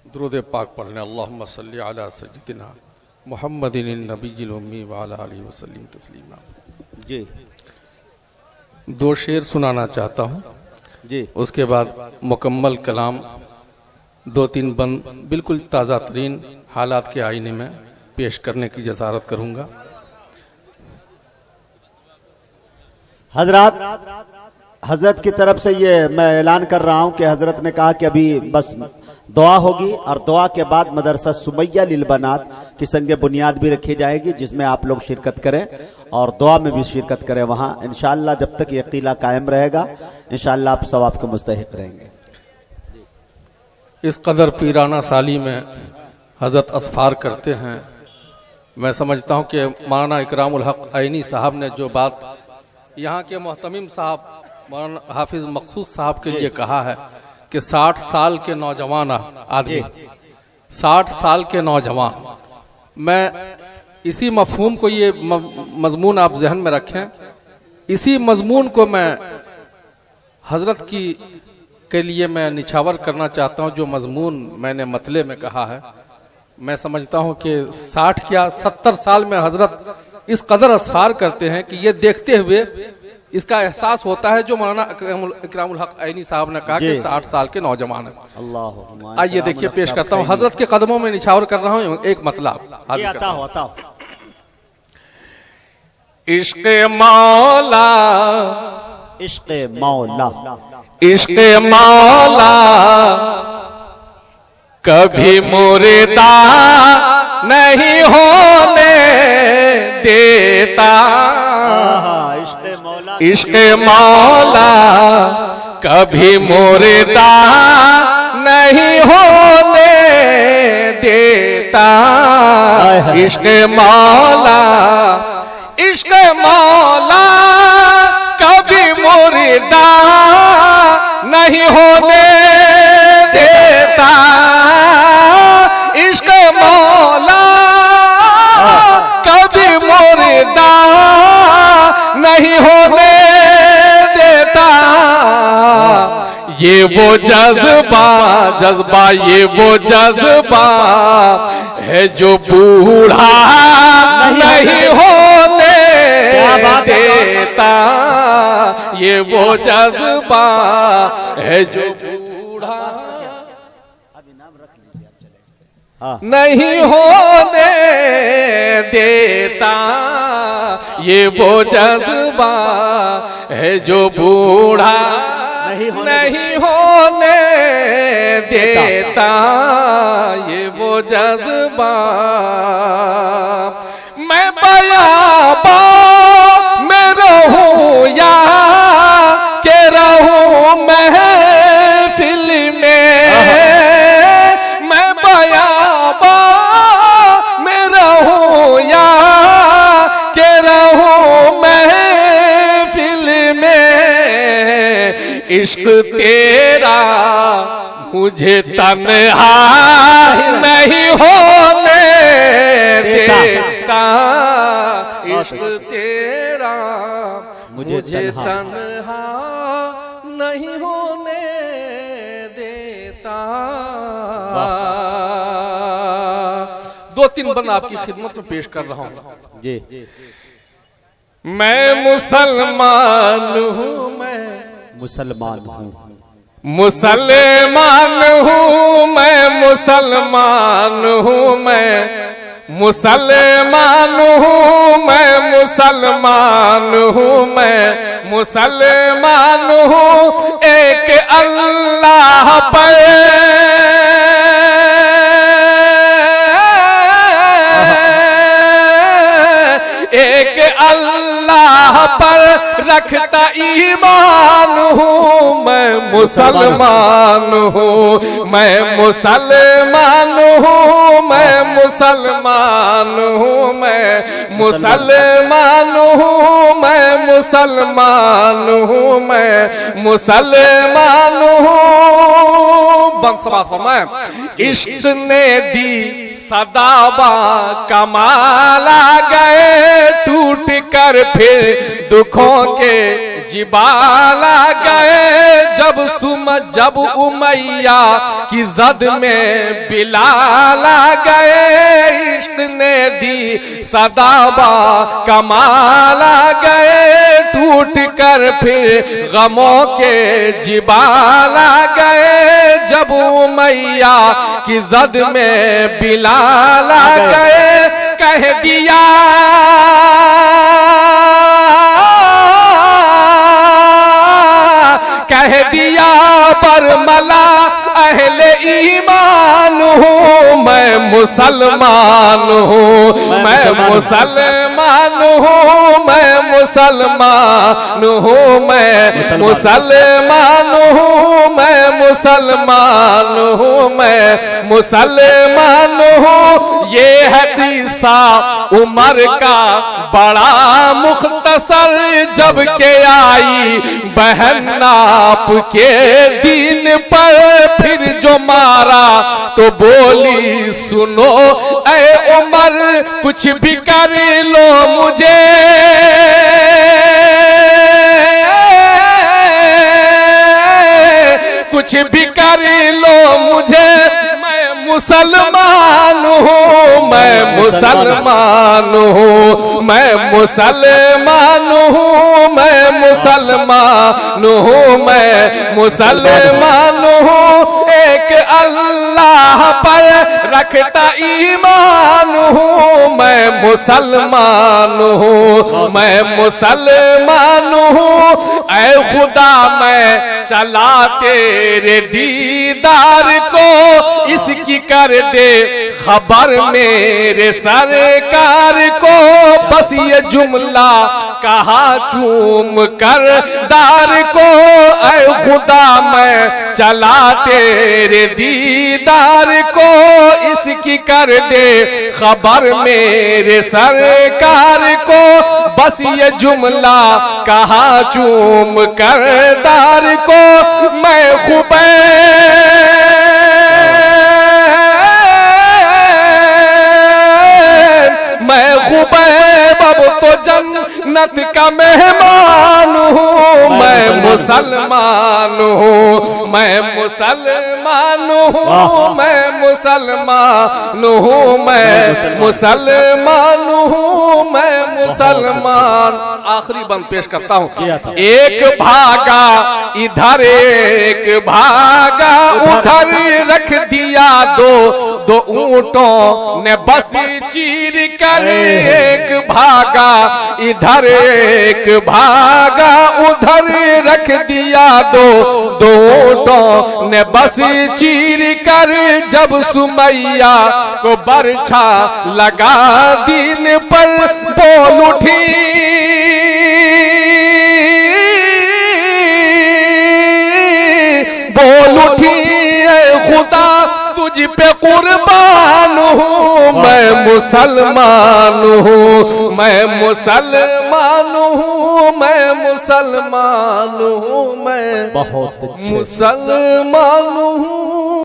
दुरूद पाक पढ़ने अल्लाहुम्मा सल्ली अला सय्यिदिना मुहम्मदिन नबिय्यिल उम्मी व अला आलिहि व सल्लिम तस्लीमा। जी दो शेर सुनाना चाहता हूँ जी, उसके बाद मुकम्मल कलाम दो तीन बंद बिल्कुल ताज़ा तरीन हालात के आईने में पेश करने की जसारत करूँगा। हजरत की तरफ से ये मैं ऐलान कर रहा हूं कि हजरत ने कहा कि अभी बस दुआ होगी और दुआ के बाद मदरसा सुमैया लिल बनात की संगे बुनियाद भी रखी जाएगी, जिसमें आप लोग शिरकत करें और दुआ में भी शिरकत करें। वहां इंशाअल्लाह जब तक ये किला कायम रहेगा इंशाअल्लाह आप सवाब के मुस्तहिक रहेंगे। इस कदर पीराना साली में हजरत असफार करते हैं। मैं समझता हूँ कि मौलाना इकरामुल हक ऐनी साहब ने जो बात यहाँ के मोहतमिम साहब मौलाना हाफिज मकसूद साहब के लिए कहा है कि 60 साल के नौजवान आदमी, 60 साल के नौजवान, मैं इसी मफहूम को, ये मजमून आप जहन में रखें, इसी मजमून को मैं हजरत की के लिए मैं निछावर करना चाहता हूँ। जो मजमून मैंने मतले में कहा है, मैं समझता हूँ कि 60 क्या 70 साल में हजरत इस कदर असफार करते हैं कि ये देखते हुए इसका एहसास होता है जो मौलाना इकरामुल हक ऐनी साहब ने कहा कि 60 साल के नौजवान है। आइए देखिए, पेश करता हूँ, हजरत के कदमों में निछावर कर रहा हूँ एक मतलब। इश्क़ मौला, इश्क़ मौला, इश्क़ मौला कभी मुर्दा नहीं होने देता। इश्क़ मौला कभी मुर्दा नहीं होने देता। इश्क़ मौला, इश्क़ मौला कभी मुर्दा नहीं होने देता। इश्क़ मौला कभी मुर्दा नहीं होने देता। ये वो जज्बा ये वो जज्बा है जो बूढ़ा नहीं होने देता। ये वो जज्बा है जो बूढ़ा नहीं होने देता। ये वो जज्बा है जो बूढ़ा नहीं होने देता। ये वो जज्बा मैं बयाबा में रहूं या के रहूं महफिल में, मैं बयाबा में रहूं या के रहूं महफिल में। इश्क तेरा मुझे तन्हा नहीं होने देता। इश्क तेरा मुझे तन्हा नहीं होने देता। दो तीन बंद आपकी खिदमत में पेश कर रहा हूँ जी। मैं मुसलमान हूँ, मैं मुसलमान हूँ, मुसलमान हूँ, मैं मुसलमान हूँ, मैं मुसलमान हूँ, मैं मुसलमान हूँ, मैं मुसलमान हूँ। एक अल्लाह पर एक अल्लाह पर रखता ईमान हूँ। मैं मुसलमान हूँ, मैं मुसलमान हूँ, मैं मुसलमान हूँ, मैं मुसलमान हूँ, मैं मुसलमान हूँ, मैं मुसलमान हूँ। बंसवा फरमाए, इश्क ने दी सदाबा कमाला गए टूट कर फिर दुखों के जिबाला गए। जब जब उमैया की जद में बिलाल आ गए, इश्क ने दी सदाबा कमाल आ गए, टूट कर फिर गमों के जिबाल आ गए। जब उमैया की जद में बिलाल आ गए, कह दिया बरमला अहले ईमान हूँ, मैं मुसलमान हूँ, मैं मुसलमान हूँ, मैं मुसलमान हूँ, मैं मुसलमान हूँ, मैं मुसलमान हूँ, मैं मुसलमान हूँ। ये है किस्सा उमर का बड़ा मुख्तसर, जब के आई बहन आपके दीन पर, फिर जो मारा तो बोली सुनो ऐ उमर, कुछ भी कर लो मुझे, कुछ भी कर लो मुझे, मैं मुसलमान हूँ, मैं मुसलमान हूँ, मैं मुसलमान हूँ, मैं मुसलमान हूँ, मैं मुसलमान हूँ। एक अल्लाह पर रखता ईमान हूँ, मैं मुसलमान हूँ, मैं मुसलमान हूँ। ऐ खुदा मैं चला तेरे दीदार को, इसकी कर दे खबर मेरे सरकार को। बस ये जुमला कहा चूम कर दार को, ऐ खुदा मैं चला तेरे दीदार को, इसकी कर दे खबर मेरे सरकार को। बस ये जुमला कहा चूम कर दार को, मैं खुबैब अब तो जन्नत का मेहमान हूँ, मैं मुसलमान हूँ, मैं मुसलमान हूँ, मैं मुसलमान हूँ, मैं मुसलमान हूँ, मैं मुसलमान। आखिरी बंद पेश करता हूँ। एक भागा इधर एक भागा उधर, रख दिया दो ऊंटों ने बस चीर कर। एक भागा इधर एक भागा उधर, रख दिया दो ऊंटों ने बस चीर कर। जब सुमैया को बरछा लगा दीन पर, बोल उठी खुदा तुझ पे कुर्बान हूँ, मैं मुसलमान हूँ, मैं मुसलमान हूँ, मैं मुसलमान हूँ, मैं बहुत मुसलमान